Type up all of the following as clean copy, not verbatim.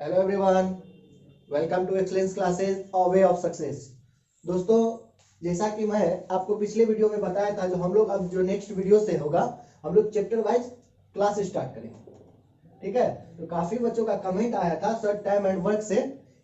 Hello everyone, welcome to excellence classes और way of success. दोस्तों, जैसा कि मैं आपको पिछले वीडियो में बताया था, जो हम लोग अब जो नेक्स्ट वीडियो से होगा, हम लोग चैप्टर वाइज क्लास स्टार्ट करेंगे। ठीक है, तो काफी बच्चों का कमेंट आया था, सर टाइम एंड वर्क से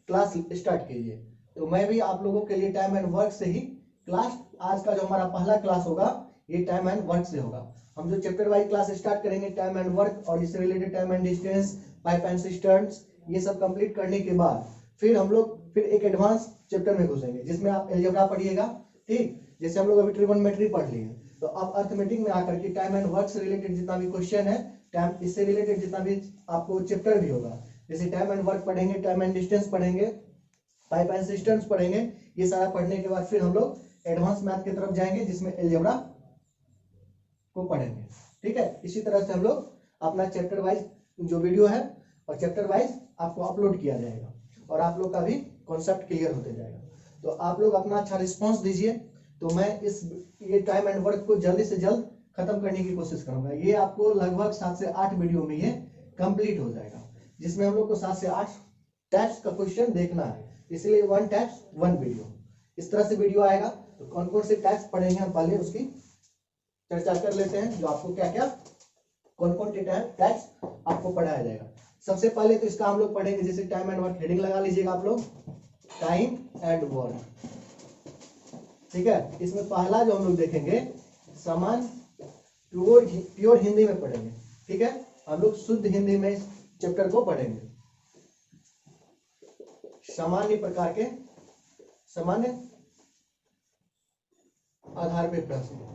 क्लास स्टार्ट कीजिए। तो मैं भी आप लोगों के लिए टाइम एंड वर्क से ही क्लास, आज का जो हमारा पहला क्लास होगा ये टाइम एंड वर्क से होगा। हम जो चैप्टर वाइज क्लास स्टार्ट करेंगे टाइम एंड वर्क और इससे related time and distance, pipe and cisterns, ये सब कंप्लीट करने के बाद फिर हम लोग फिर एक एडवांस चैप्टर में घुसेंगे जिसमें आप अलजेब्रा पढ़िएगा। ठीक, जैसे हम लोग अभी ट्रिगोनोमेट्री पढ़ लिए, तो अब अर्थमेटिक में आकर के टाइम एंड वर्क से रिलेटेड जितना भी क्वेश्चन है, टाइम इससे रिलेटेड जितना भी आपको चैप्टर भी होगा, जैसे टाइम एंड वर्क पढ़ेंगे, टाइम एंड डिस्टेंस पढ़ेंगे, पाइप एंड सिस्टम्स पढ़ेंगे। ये सारा पढ़ने के बाद फिर हम लोग एडवांस मैथ की तरफ जाएंगे जिसमें अलजेब्रा को पढ़ेंगे। ठीक है, इसी तरह से हम लोग अपना चैप्टर वाइज जो वीडियो है और चैप्टर वाइज आपको अपलोड किया जाएगा और आप लोग का भी कॉन्सेप्ट क्लियर होते जाएगा। तो आप लोग अपना अच्छा रिस्पॉन्स दीजिए, तो मैं ये टाइम एंड वर्क को जल्दी से जल्द खत्म करने की कोशिश करूंगा। ये आपको लगभग 7 से 8 वीडियो में ये कंप्लीट हो जाएगा, जिसमें हम लोग को 7 से 8 टैक्स का क्वेश्चन देखना है, इसलिए 1 टैक्स 1 वीडियो इस तरह से वीडियो आएगा। तो कौन कौन से टैक्स पढ़ेंगे हम पहले उसकी चर्चा कर लेते हैं, जो आपको क्या क्या कौन कौन से टैक्स आपको पढ़ाया जाएगा। सबसे पहले तो इसका हम लोग पढ़ेंगे, जैसे टाइम एंड वर्क, हेडिंग लगा लीजिएगा आप लोग, टाइम एंड वर्क। ठीक है, इसमें पहला जो हम लोग देखेंगे समान प्योर हिंदी में पढ़ेंगे। ठीक है, हम लोग शुद्ध हिंदी में इस चैप्टर को पढ़ेंगे। सामान्य प्रकार के सामान्य आधार पे प्रश्न,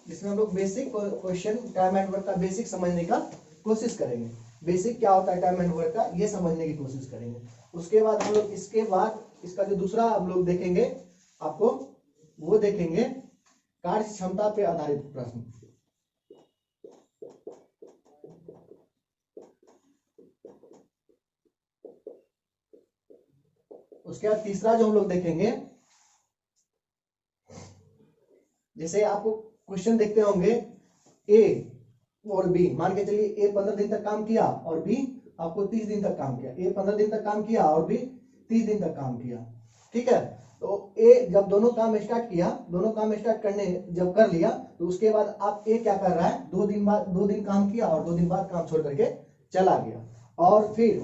जिसमें हम लोग basic question time and work का बेसिक समझने का कोशिश करेंगे। बेसिक क्या होता है टाइम एंड वर्क का, ये समझने की कोशिश करेंगे। उसके बाद हम लोग इसके बाद इसका जो दूसरा हम लोग देखेंगे आपको, वो देखेंगे कार्य क्षमता पे आधारित प्रश्न। उसके बाद तीसरा जो हम लोग देखेंगे, जैसे आपको क्वेश्चन देखते होंगे ए और बी, मान के चलिए ए 15 दिन तक काम किया और बी आपको 30 दिन तक काम किया। ए 15 दिन तक काम किया और बी 30 दिन तक काम किया। ठीक है, तो ए जब दोनों काम स्टार्ट किया, दोनों काम स्टार्ट करने जब कर लिया, तो उसके बाद आप ए क्या कर रहा है, 2 दिन बाद 2 दिन काम किया और 2 दिन बाद काम छोड़ करके चला गया। और फिर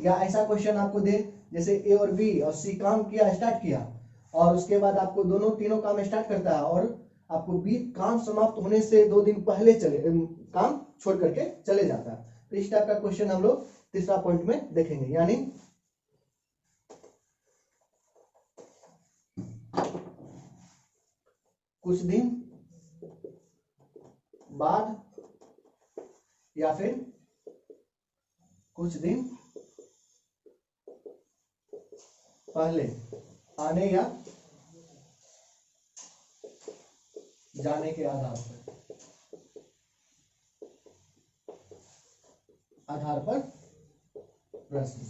या ऐसा क्वेश्चन आपको दे, जैसे ए और बी और सी काम किया, स्टार्ट किया, और उसके बाद आपको दोनों तीनों काम स्टार्ट करता है और आपको बी काम समाप्त होने से 2 दिन पहले काम छोड़ करके चले जाता है। तो इस टाइप का क्वेश्चन हम लोग तीसरा पॉइंट में देखेंगे, यानी कुछ दिन बाद या फिर कुछ दिन पहले आने या जाने के आधार पर प्रश्न।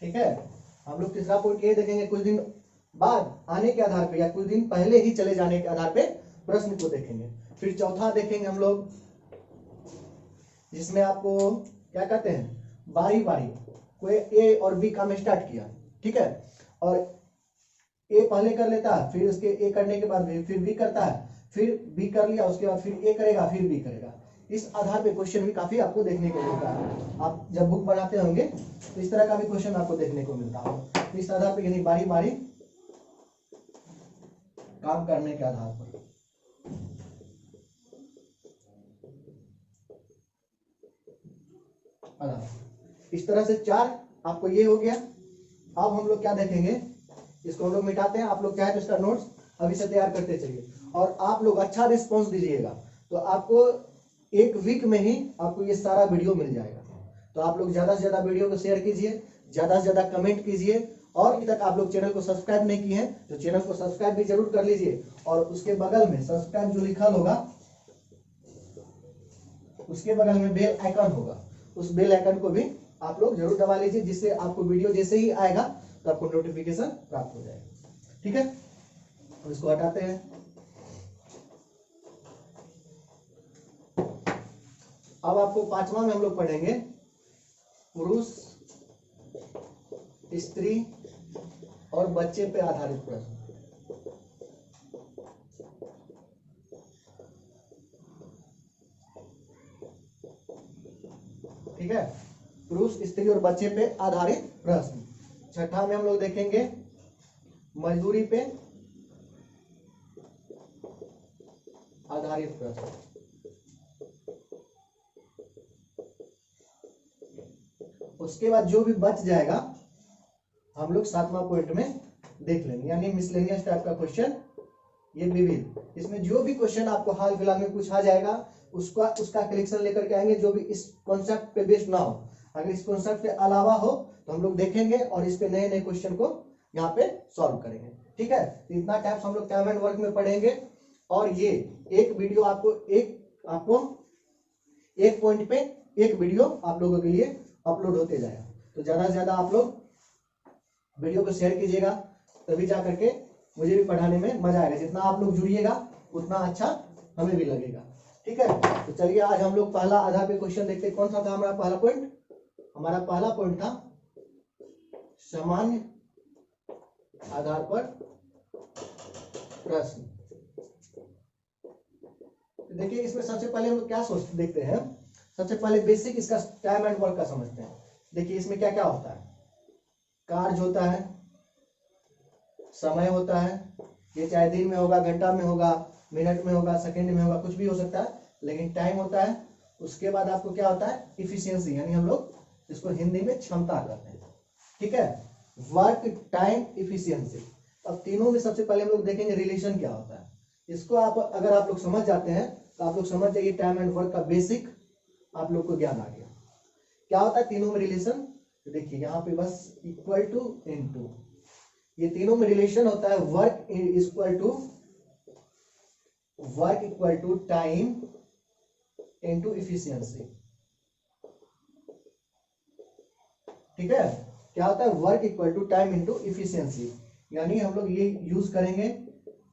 ठीक है, हम लोग तीसरा पॉइंट ये देखेंगे, कुछ दिन बाद आने के आधार पर या कुछ दिन पहले ही चले जाने के आधार पे प्रश्न को देखेंगे। फिर चौथा देखेंगे हम लोग, जिसमें आपको क्या कहते हैं, बारी बारी कोई ए और बी काम स्टार्ट किया, ठीक है, और ए पहले कर लेता है, फिर उसके ए करने के बाद फिर बी करता है, फिर बी कर लिया, उसके बाद फिर ए करेगा, फिर बी करेगा। इस आधार पे क्वेश्चन भी काफी आपको देखने को मिलता है। आप जब बुक बनाते होंगे तो इस तरह का भी क्वेश्चन आपको देखने को मिलता है। इस आधार पे, यानी बारी बारी काम करने के आधार पर। इस तरह से 4 आपको ये हो गया। अब हम लोग क्या देखेंगे, इसको हम लोग मिटाते हैं। आप लोग चाहे तो इसका नोट्स अभी से तैयार करते चलिए, और आप लोग अच्छा रिस्पॉन्स दीजिएगा तो आपको 1 वीक में ही आपको ये सारा वीडियो मिल जाएगा। तो आप लोग ज्यादा से ज्यादा वीडियो को शेयर कीजिए, ज्यादा से ज्यादा कमेंट कीजिए, और अभी तक आप लोग चैनल को सब्सक्राइब नहीं किए हैं तो चैनल को सब्सक्राइब भी जरूर कर लीजिए, और उसके बगल में सब्सक्राइब जो लिखा होगा उसके बगल में बेल आइकन होगा, उस बेल आइकन को भी आप लोग जरूर दबा लीजिए, जिससे आपको वीडियो जैसे ही आएगा तो आपको नोटिफिकेशन प्राप्त हो जाएगा। ठीक है, इसको हटाते हैं। अब आपको पांचवा में हम लोग पढ़ेंगे पुरुष, स्त्री और बच्चे पे आधारित प्रश्न। ठीक है, पुरुष, स्त्री और बच्चे पे आधारित प्रश्न। छठा में हम लोग देखेंगे मजदूरी पे आधारित प्रश्न। उसके बाद जो भी बच जाएगा हम लोग सातवां पॉइंट में देख लेंगे, यानी मिसलेनियस टाइप का क्वेश्चन, ये विविध। इसमें जो भी क्वेश्चन आपको हाल फिलहाल में पूछा जाएगा उसका कलेक्शन लेकर के आएंगे, जो भी इस कॉन्सेप्ट पे बेस्ड ना हो। अगर इस कॉन्सेप्ट के अलावा हो तो हम लोग देखेंगे और इस पे नए नए क्वेश्चन को यहाँ पे सॉल्व करेंगे। ठीक है, तो इतना टाइप्स हम लोग टाइम एंड वर्क में पढ़ेंगे। और ये एक वीडियो आपको एक पॉइंट पे एक वीडियो आप लोगों के लिए अपलोड होते जाएगा। तो ज्यादा से ज्यादा आप लोग वीडियो को शेयर कीजिएगा, तभी जा करके मुझे भी पढ़ाने में मजा आएगा। जितना आप लोग जुड़िएगा उतना अच्छा हमें भी लगेगा। ठीक है, तो चलिए आज हम लोग पहला आधार पे क्वेश्चन देखते हैं। कौन सा था हमारा पहला पॉइंट? हमारा पहला पॉइंट था सामान्य आधार पर प्रश्न। देखिए इसमें सबसे पहले हम लोग क्या देखते हैं, सबसे पहले बेसिक इसका टाइम एंड वर्क का समझते हैं। देखिए इसमें क्या क्या होता है, कार्य होता है, समय होता है, ये चाहे दिन में होगा, घंटा में होगा, मिनट में होगा, सेकंड में होगा, कुछ भी हो सकता है, लेकिन टाइम होता है। उसके बाद आपको क्या होता है, इफिशियंसी, यानी हम लोग इसको हिंदी में क्षमता कहते हैं। ठीक है, वर्क, टाइम, इफिशियंसी। अब तीनों में सबसे पहले हम लोग देखेंगे रिलेशन क्या होता है। इसको अगर आप लोग समझ जाते हैं तो आप लोग समझ जाइए टाइम एंड वर्क का बेसिक आप लोग को ज्ञान आ गया। क्या होता है तीनों में रिलेशन? देखिए यहाँ पे बस इक्वल टू इनटू, ये तीनों में रिलेशन होता है work equal to time into efficiency. ठीक है, क्या होता है, work equal to time into efficiency, यानी हम लोग ये यूज करेंगे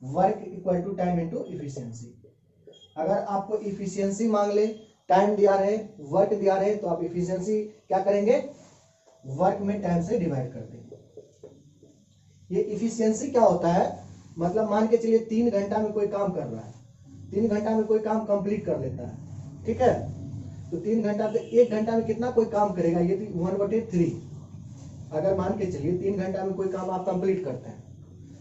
work equal to time into efficiency. अगर आपको इफिशियंसी मांग ले, टाइम दिया रहे, वर्क दिया रहे, तो आप इफिशियंसी क्या करेंगे, वर्क में टाइम से डिवाइड कर देंगे। ये इफिशियंसी क्या होता है, मतलब मान के चलिए 3 घंटा में कोई काम कर रहा है, 3 घंटा में कोई काम कंप्लीट कर लेता है। ठीक है, तो 3 घंटा से 1 घंटा में कितना कोई काम करेगा, ये 1/3। अगर मान के चलिए 3 घंटा में कोई काम आप कंप्लीट करते हैं,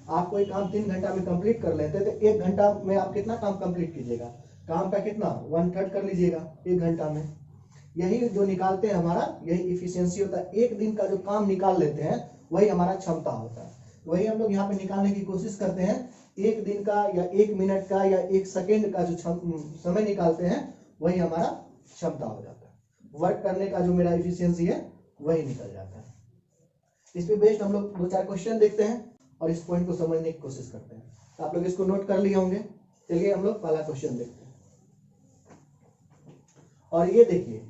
आप कोई काम 3 घंटा में कंप्लीट कर लेते हैं, तो 1 घंटा में आप कितना काम कंप्लीट कीजिएगा, काम का कितना 1/3 कर लीजिएगा 1 घंटा में। यही जो निकालते हैं हमारा, यही इफिशियंसी होता है। एक दिन का जो काम निकाल लेते हैं वही हमारा क्षमता होता है। वही हम लोग यहाँ पे निकालने की कोशिश करते हैं, एक दिन का या 1 मिनट का या 1 सेकेंड का जो समय निकालते हैं वही हमारा क्षमता हो जाता है। वर्क करने का जो मेरा इफिशियंसी है वही निकल जाता है। इस पे बेस्ड हम लोग 2-4 क्वेश्चन देखते हैं और इस पॉइंट को समझने की कोशिश करते हैं। तो आप लोग इसको नोट कर लिए होंगे। चलिए हम लोग पहला क्वेश्चन देखते हैं। और ये देखिए,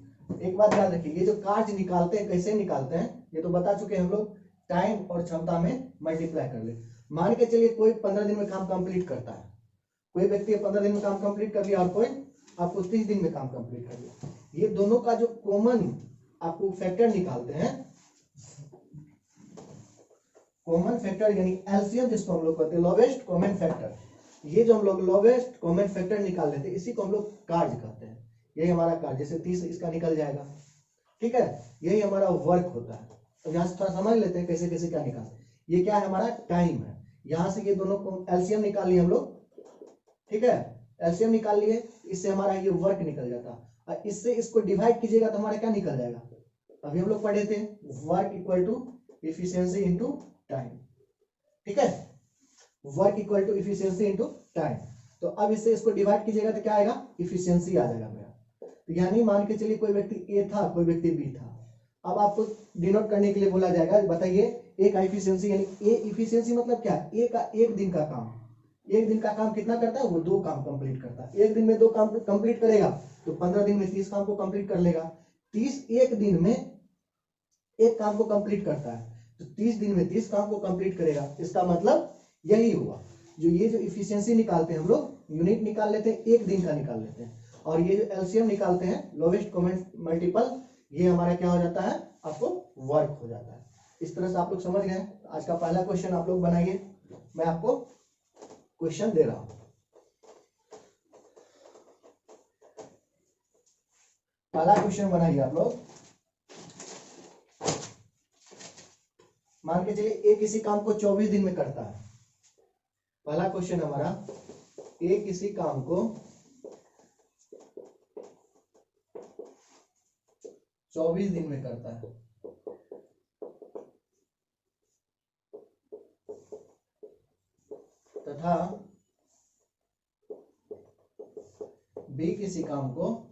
एक बात याद रखिए, ये जो कार्य निकालते हैं कैसे निकालते हैं ये तो बता चुके हैं हम लोग, टाइम और क्षमता में मल्टीप्लाई कर ले। मान के चलिए कोई 15 दिन में काम कंप्लीट करता है, कोई व्यक्ति 15 दिन में काम कंप्लीट कर लिया और कोई आपको 30 दिन में काम कंप्लीट कर लिया। ये दोनों का जो कॉमन आपको फैक्टर निकालते हैं, कॉमन फैक्टर यानी एलसीएम जिसको हम लोग कहते हैं, लोवेस्ट कॉमन फैक्टर। ये जो हम लोग लोवेस्ट कॉमन फैक्टर निकाल लेते हैं इसी को हम लोग कार्य कहते हैं। यही हमारा कार्य, जैसे 30 इसका निकल जाएगा। ठीक है, यही हमारा वर्क होता है। तो यहाँ से थोड़ा समझ लेते हैं कैसे कैसे क्या निकालते हैं। ये क्या है, हमारा टाइम है। यहाँ से ये दोनों को एलसीएम निकाल लिए हम लोग। ठीक है, एलसीएम निकाल लिए, इससे हमारा ये वर्क निकल जाता है। और इससे इसको डिवाइड कीजिएगा तो हमारा क्या निकल जाएगा, अभी हम लोग पढ़े थे, work equal to efficiency into time. ठीक है, work equal to efficiency into time. तो अब इससे इसको डिवाइड कीजिएगा तो क्या आएगा, इफिशियंसी आ जाएगा मेरा। तो यानी मान के चलिए कोई व्यक्ति ए था, कोई व्यक्ति बी था। अब आपको डिनोट करने के लिए बोला जाएगा, बताइए ए का इफिशियंसी, यानी ए इफिशियंसी मतलब क्या है, ए का 1 दिन का काम, 1 दिन का काम कितना करता है, वो 2 काम कंप्लीट करता है। 1 दिन में 2 काम कंप्लीट करेगा तो 15 दिन में 30 काम को कंप्लीट कर लेगा। 30 1 दिन में 1 काम को कंप्लीट करता है, तो 30 दिन में 30 काम को कंप्लीट करेगा। इसका मतलब यही हुआ, जो ये जो इफिशियंसी निकालते हैं हम लोग, यूनिट निकाल लेते हैं, 1 दिन का निकाल लेते हैं, और ये जो एलसीएम निकालते हैं लोवेस्ट कॉमन मल्टीपल, ये हमारा क्या हो जाता है, आपको वर्क हो जाता है। इस तरह से आप लोग समझ गए। आज का पहला क्वेश्चन आप लोग बनाइए, मैं आपको क्वेश्चन दे रहा हूं। पहला क्वेश्चन बनाइए आप लोग। मान के चलिए ए किसी काम को 24 दिन में करता है। पहला क्वेश्चन हमारा, ए किसी काम को 24 दिन में करता है, तथा बी किसी काम को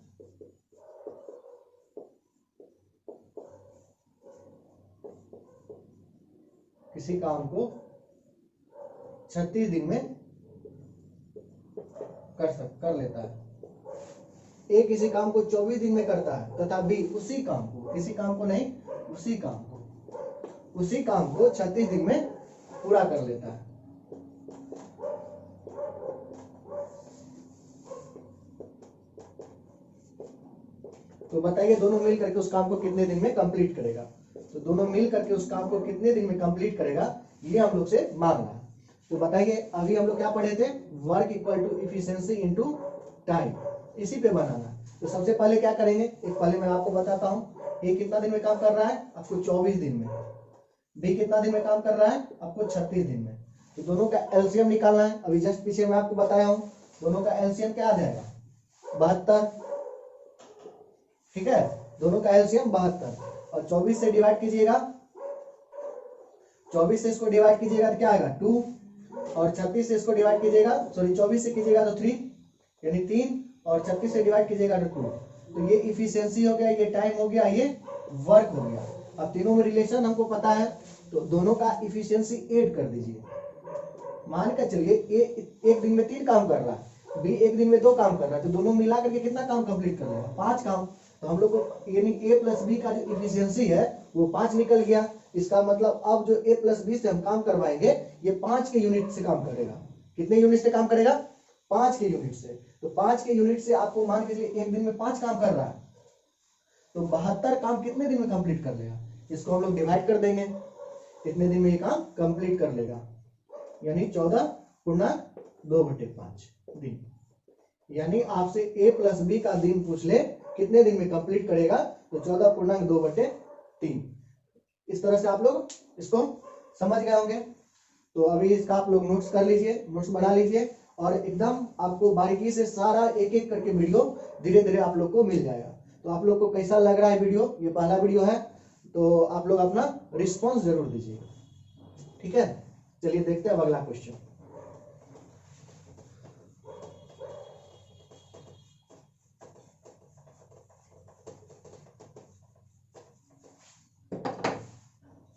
36 दिन में कर लेता है। ए किसी काम को 24 दिन में करता है तथा बी उसी काम को, किसी काम को नहीं, उसी काम को 36 दिन में पूरा कर लेता है। तो बताइए दोनों मिल करके उस काम को कितने दिन में कंप्लीट करेगा। तो दोनों मिल करके उस काम को कितने दिन में कंप्लीट करेगा, ये हम लोग से मांग रहा है। तो बताइए अभी हम लोग क्या पढ़े थे, work equal to efficiency into time, इसी पे बनाना। तो सबसे पहले क्या करेंगे, एक पहले मैं आपको बताता हूँ। ए कितना दिन में काम कर रहा है, आपको 24 दिन में। बी कितना दिन में काम कर रहा है, आपको 36 दिन में। तो दोनों का एलसीएम निकालना है। अभी जस्ट पीछे मैं आपको बताया हूँ, दोनों का एलसीएम क्या आ जाएगा, 72। ठीक है, दोनों का एलसीएम 72 और 24 से डिवाइड कीजिएगा, 24 से इसको डिवाइड कीजिएगा तो क्या आएगा 2, और 36 से इसको डिवाइड कीजिएगा, सॉरी 24 से कीजिएगा तो 3, यानी 3, और 36 से डिवाइड कीजिएगा तो 2। तो ये इफिशियंसी हो गया, ये टाइम हो गया, ये वर्क हो गया। अब तीनों में रिलेशन हमको पता है, तो दोनों का इफिशियंसी ऐड कर दीजिए। मान कर चलिए ए एक दिन में 3 काम कर रहा है, बी एक दिन में 2 काम कर रहा है, तो दोनों मिला करके कितना काम कंप्लीट कर लेगा, 5 काम। तो हम लोग को यानी ए प्लस बी का जो इफिशियंसी है वो 5 निकल गया। इसका मतलब अब जो ए प्लस बी से हम काम करवाएंगे, ये 5 के यूनिट से काम करेगा। कितने यूनिट से काम करेगा, 5 के यूनिट से। तो 5 के यूनिट से आपको मान के चलिए एक दिन में 5 काम कर रहा है, तो 72 काम कितने दिन में कंप्लीट कर लेगा। इसको हम लोग डिवाइड कर देंगे, कितने दिन में ये काम कंप्लीट कर लेगा, यानी 14.2/5 दिन। यानी आपसे ए प्लस बी का दिन पूछ ले कितने दिन में कंप्लीट करेगा, तो 14.2/3। इस तरह से आप लोग इसको समझ गए होंगे। तो अभी इसका आप लोग नोट्स कर लीजिए, नोट्स बना लीजिए, और एकदम आपको बारीकी से सारा एक एक करके वीडियो धीरे धीरे आप लोग को मिल जाएगा। तो आप लोग को कैसा लग रहा है वीडियो, ये पहला वीडियो है, तो आप लोग अपना रिस्पॉन्स जरूर दीजिएगा। ठीक है, चलिए देखते हैं अगला क्वेश्चन।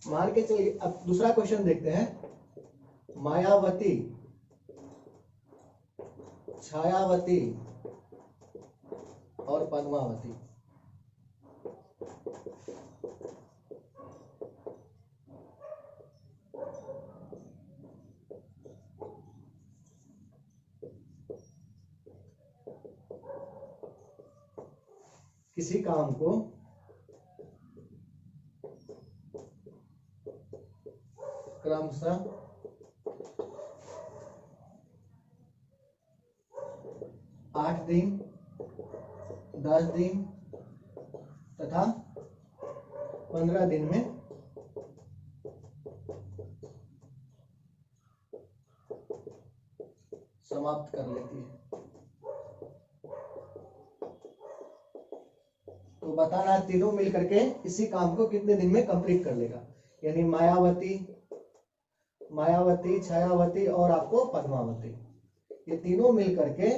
मान के चलिए अब दूसरा क्वेश्चन देखते हैं। मायावती, छायावती और पद्मावती किसी काम को क्रमशः 8 दिन, 10 दिन तथा 15 दिन में समाप्त कर लेती है। तो बताना है तीनों मिल करके इसी काम को कितने दिन में कंप्लीट कर लेगा। यानी मायावती, छायावती और आपको पद्मावती, ये तीनों मिल करके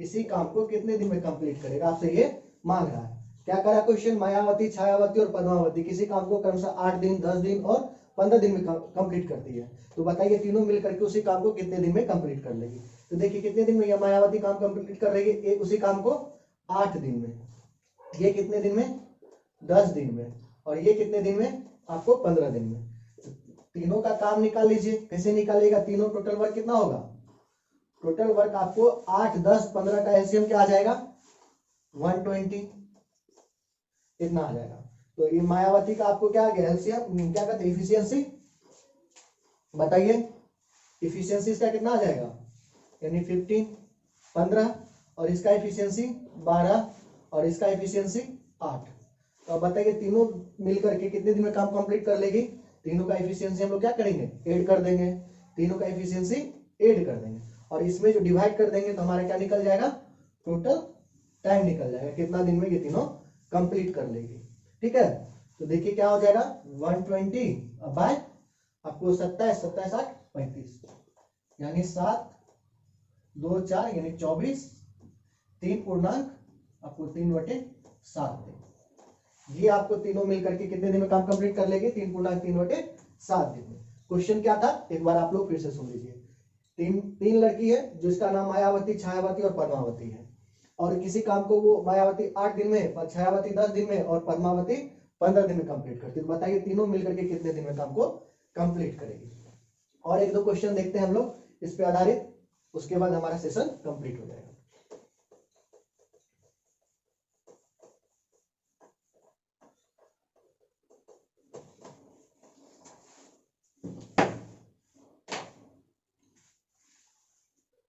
इसी काम को कितने दिन में कंप्लीट करेगा, आपसे ये मांग रहा है। क्या करा क्वेश्चन, मायावती, छायावती और पद्मावती किसी काम को क्रमशः 8 दिन, 10 दिन और 15 दिन में कंप्लीट करती है। तो बताइए तीनों मिल करके उसी काम को कितने दिन में कंप्लीट कर लेगी। तो देखिए कितने दिन में यह मायावती काम कंप्लीट कर लेगी, एक उसी काम को 8 दिन में, ये कितने दिन में 10 दिन में, और ये कितने दिन में आपको 15 दिन में। तीनों का काम निकाल लीजिए, कैसे निकालेगा, तीनों टोटल वर्क कितना होगा, टोटल वर्क आपको 8, 10, 15 का एलसीएम क्या आ जाएगा 120, इतना आ जाएगा। तो ये मायावती का आपको क्या आ गया एलसीएम, क्या कहते हैं इफिशियंसी, बताइए इफिशियंसी इसका कितना आ जाएगा, यानी 15, और इसका इफिशियंसी 12 और इसका इफिशियंसी 8। तो अब बताइए तीनों मिलकर के कितने दिन में काम कंप्लीट कर लेगी। तीनों का इफिशियंसी हम लोग क्या करेंगे, ऐड कर देंगे, तीनों का इफिशियंसी ऐड कर देंगे, और इसमें जो डिवाइड कर देंगे तो हमारा क्या निकल जाएगा, टोटल टाइम निकल जाएगा, कितना दिन में ये तीनों कंप्लीट कर लेगी। ठीक है, तो देखिए क्या हो जाएगा 120 बाय आपको 27, 27 8 35, यानी 7 2 4 यानी 24, 3 पूर्णांक आपको 3/7 देंगे। ये आपको तीनों मिलकर के कितने दिन में काम कंप्लीट कर लेगी, 3 पूर्णांक 3/7 दिन में। क्वेश्चन क्या था एक बार आप लोग फिर से सुन लीजिए। तीन लड़की है जिसका नाम मायावती, छायावती और पद्मावती है, और किसी काम को वो मायावती 8 दिन में, छायावती 10 दिन में और पद्मावती 15 दिन में कंप्लीट करती है। तो बताइए तीनों मिलकर के कितने दिन में काम को कंप्लीट करेगी। और एक दो क्वेश्चन देखते हैं हम लोग इस पे आधारित, उसके बाद हमारा सेशन कंप्लीट हो जाएगा।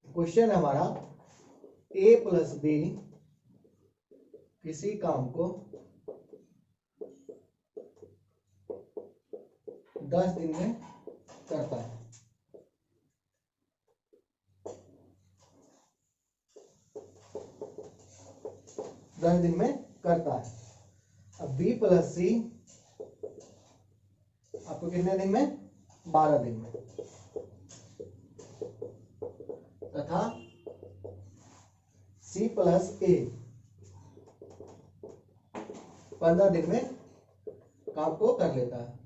क्वेश्चन है हमारा a प्लस बी किसी काम को 10 दिन में करता है। दस दिन में करता है। अब बी प्लस सी आपको कितने दिन में, 12 दिन में, तथा सी प्लस ए 15 दिन में काम को कर लेता है।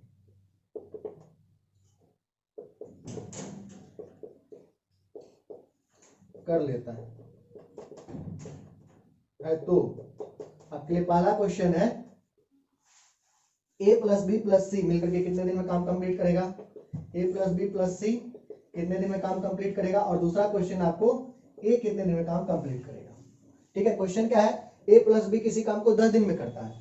तो आपके लिए पहला क्वेश्चन है ए प्लस बी प्लस सी मिलकर के कितने दिन में काम कंप्लीट करेगा, ए प्लस बी प्लस सी कितने दिन में काम कंप्लीट करेगा, और दूसरा क्वेश्चन आपको ए कितने दिन में काम कंप्लीट करेगा। ठीक है, क्वेश्चन क्या है, ए प्लस बी किसी काम को 10 दिन में करता है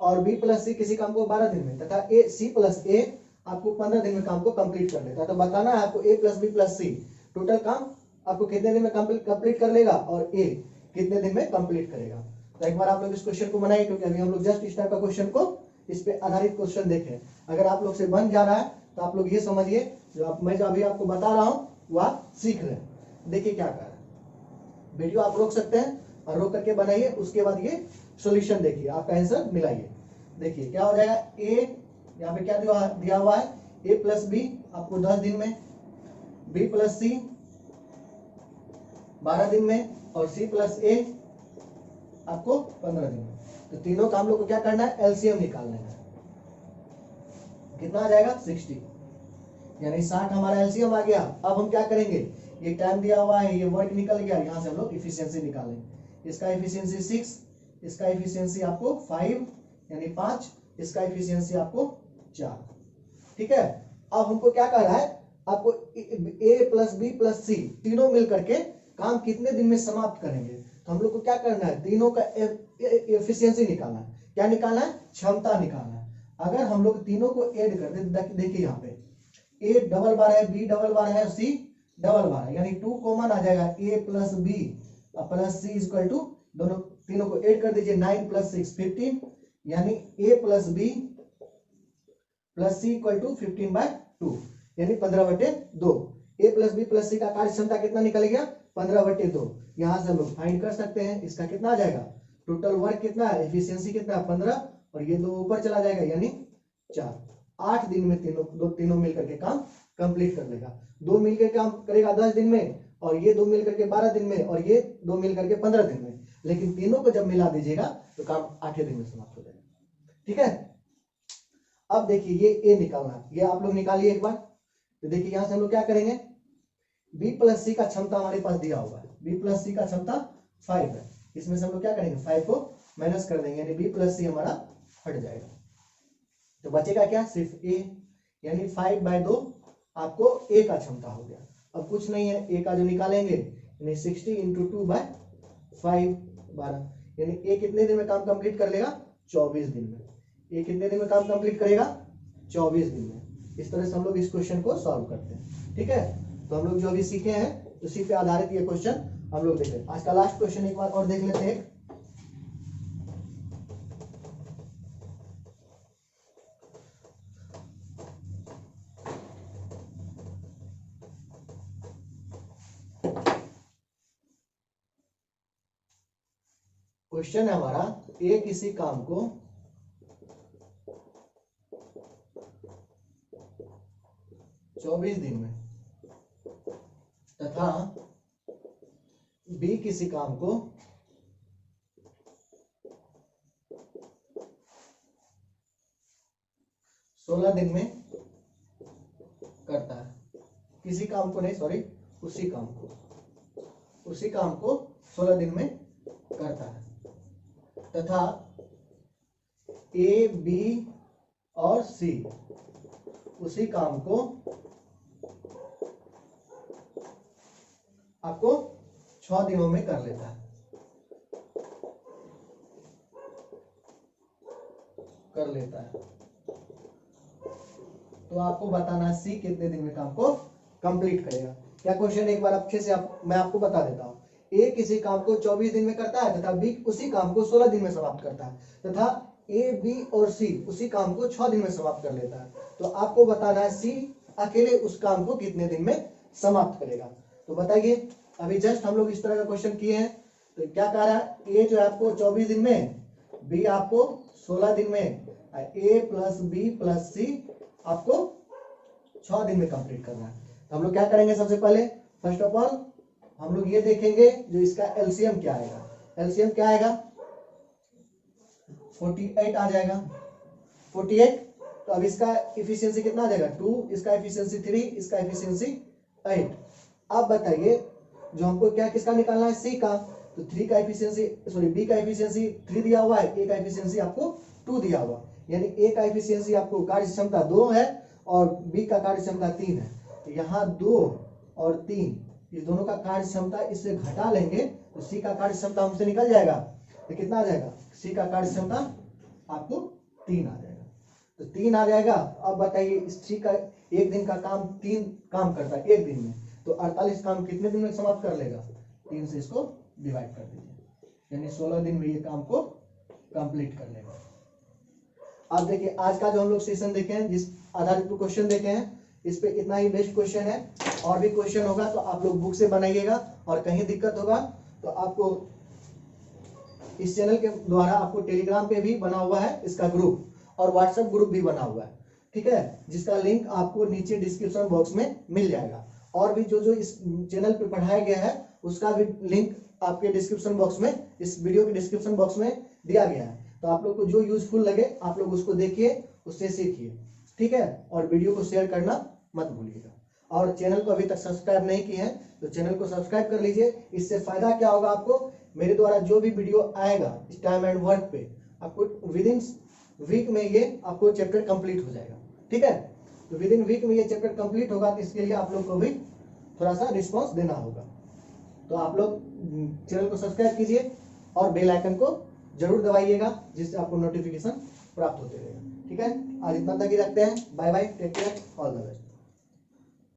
और बी प्लस सी किसी काम को 12 दिन में, तथा ए सी प्लस ए आपको 15 दिन में काम को कंप्लीट कर लेता है। तो बताना है आपको ए प्लस बी प्लस सी टोटल काम आपको कितने दिन में कंप्लीट कर लेगा और ए कितने दिन में कंप्लीट करेगा। तो एक बार आप लोग इस क्वेश्चन को बनाइए, क्योंकि अभी हम लोग जस्ट इस टाइप का क्वेश्चन को इस पे आधारित क्वेश्चन देखें। अगर आप लोग से बन जा रहा है तो आप लोग ये समझिए मैं जो अभी आपको बता रहा हूँ वो आप सीख रहे हैं। देखिए क्या कर रहा है, वीडियो आप रोक सकते हैं और रोक करके बनाइए, उसके बाद ये सॉल्यूशन देखिए, आपका आंसर मिलाइए। देखिए क्या हो जाएगा, ए यहाँ पे क्या दिया हुआ है, ए प्लस बी आपको 10 दिन में, बी प्लस सी 12 दिन में, और सी प्लस ए आपको 15 दिन में। तो तीनों काम लोग को क्या करना है, एलसीएम निकालना है। कितना आ जाएगा 60, यानी 60 हमारा एलसीएम आ गया। अब हम क्या करेंगे, ये टाइम दिया हुआ है, ये वर्क निकल गया, यहां से हम लोग इफिशियंसी निकालेंगे। इसका इफिशियंसी 6, इसका इफिशियंसी आपको 5 यानी 5, इसका इफिशियंसी आपको 4। ठीक है, अब हमको क्या कर रहा है, आपको ए प्लस बी प्लस सी तीनों मिल करके काम कितने दिन में समाप्त करेंगे। तो हम लोग को क्या करना है, तीनों का एफिशिएंसी निकालना है। क्या निकालना है, क्षमता निकालना है। अगर हम लोग तीनों को ऐड कर दे, देखिए यहाँ पे ए डबल बार है, बी डबल बार है, सी डबल बार है, यानी 2 कॉमन आ जाएगा, A plus B plus C equal to, दोनों तीनों को ऐड कर दीजिए, 9 प्लस 6 15, यानी A plus B plus C equal to 15/2 यानी 15/2। A plus B plus C का कार्य क्षमता कितना निकल गया, 15/2। यहां से हम लोग फाइंड कर सकते हैं, इसका कितना आ जाएगा, टोटल वर्क कितना है, एफिशिएंसी कितना है 15, और ये 2 ऊपर चला जाएगा यानी 4। 8 दिन में तीनों मिलकर के काम कंप्लीट कर लेगा। 2 मिलकर काम करेगा 10 दिन में, और ये 2 मिलकर के 12 दिन में, और ये 2 मिलकर के 15 दिन में। लेकिन तीनों को जब मिला दीजिएगा तो काम 8 दिन में समाप्त हो जाएगा। ठीक है, अब देखिए ये ए निकालना, ये आप लोग निकालिए एक बार। तो देखिए यहां से हम लोग क्या करेंगे, बी प्लस सी का क्षमता हमारे पास दिया हुआ है, बी प्लस सी का क्षमता 5 है। इसमें से हम लोग क्या करेंगे, 5 को माइनस कर देंगे, यानी बी प्लस सी हमारा हट जाएगा। तो बचेगा क्या, सिर्फ ए, यानी 5/2 आपको ए का क्षमता हो गया। अब कुछ नहीं है, ए का जो निकालेंगे यानी 60 × 2/5 12, यानी ए कितने दिन में काम कंप्लीट कर लेगा? 24 दिन में। ए कितने दिन में काम कंप्लीट करेगा? 24 दिन में। इस तरह से हम लोग इस क्वेश्चन को सॉल्व करते हैं। ठीक है, तो हम लोग जो अभी सीखे हैं उसी पे आधारित ये क्वेश्चन हम लोग देख रहे हैं। आज का लास्ट क्वेश्चन एक बार और देख लेते हैं। क्वेश्चन है हमारा, ए किसी काम को 24 दिन में तथा बी किसी काम को 16 दिन में करता है। किसी काम को नहीं, सॉरी, उसी काम को 16 दिन में करता है तथा ए, बी और सी उसी काम को आपको 6 दिनों में कर लेता है। तो आपको बताना है सी कितने दिन में काम को कंप्लीट करेगा। क्या क्वेश्चन एक बार अच्छे से मैं आपको बता देता हूँ। ए किसी काम को 24 दिन में करता है तथा बी उसी काम को 16 दिन में समाप्त करता है तथा ए, बी और सी उसी काम को 6 दिन में समाप्त कर लेता है। तो आपको बताना है सी अकेले उस काम को कितने दिन में समाप्त करेगा। तो बताइए, अभी जस्ट हम लोग इस तरह का क्वेश्चन किए हैं। तो क्या कह रहा है, ए जो है आपको 24 दिन में, बी आपको 16 दिन में, ए प्लस बी प्लस सी आपको 6 दिन में कंप्लीट करना है। तो हम लोग क्या करेंगे, सबसे पहले फर्स्ट ऑफ ऑल हम लोग ये देखेंगे जो इसका एलसीएम क्या आएगा। एलसीएम क्या आएगा? 48 आ जाएगा। 48, तो अब इसका इफिशियंसी कितना आ जाएगा? 2, इसका इफिशियंसी 3, इसका इफिशियंसी 8। अब बताइए जो हमको क्या किसका निकालना है? सी का। तो 3 का इफिशियंसी, सॉरी, बी का इफिशियंसी 3 दिया हुआ है, ए का इफिशियंसी आपको 2 दिया हुआ, यानी ए का इफिशियंसी आपको कार्य क्षमता 2 है और बी का कार्य क्षमता 3 है। तो यहाँ 2 और 3 इस दोनों का कार्य क्षमता इससे घटा लेंगे तो सी का कार्य क्षमता हमसे निकल जाएगा। तो कितना आ जाएगा? सी का कार्य क्षमता आपको 3 आ जाएगा। तो 3 आ जाएगा। अब बताइए सी का एक दिन का काम 3 काम करता है एक दिन में, तो 48 काम कितने दिन में समाप्त कर लेगा? 3 से इसको डिवाइड कर दीजिए, यानी 16 दिन में ये काम को कंप्लीट कर लेगा। अब देखिए आज का जो हम लोग सेशन देखे हैं, जिस आधारित क्वेश्चन देखे हैं, इस पे इतना ही बेस्ट क्वेश्चन है। और भी क्वेश्चन होगा तो आप लोग बुक से बनाइएगा, और कहीं दिक्कत होगा तो आपको इस चैनल के द्वारा आपको टेलीग्राम पे भी बना हुआ है इसका ग्रुप, और व्हाट्सएप ग्रुप भी बना हुआ है, ठीक है, जिसका लिंक आपको नीचे डिस्क्रिप्शन बॉक्स में मिल जाएगा। और भी जो जो इस चैनल पे पढ़ाया गया है उसका भी लिंक आपके डिस्क्रिप्शन बॉक्स में, इस वीडियो के डिस्क्रिप्शन बॉक्स में दिया गया है। तो आप लोग को जो यूजफुल लगे आप लोग उसको देखिए, उससे सीखिए, ठीक है। और वीडियो को शेयर करना मत भूलिएगा। और चैनल को अभी तक सब्सक्राइब नहीं किए हैं तो चैनल को सब्सक्राइब कर लीजिए। इससे फायदा क्या होगा आपको, मेरे द्वारा जो भी वीडियो आएगा इस टाइम एंड वर्क पे, आपको विद इन वीक में ये आपको चैप्टर कंप्लीट हो जाएगा, ठीक है। तो विद इन वीक में ये चैप्टर कंप्लीट होगा, तो इसके लिए आप लोग को भी थोड़ा सा रिस्पॉन्स देना होगा। तो आप लोग चैनल को सब्सक्राइब कीजिए और बेल आइकन को जरूर दबाइएगा, जिससे आपको नोटिफिकेशन प्राप्त होते रहेगा, ठीक है। आज इतना तक ही रखते हैं। Bye bye, take care, all the best.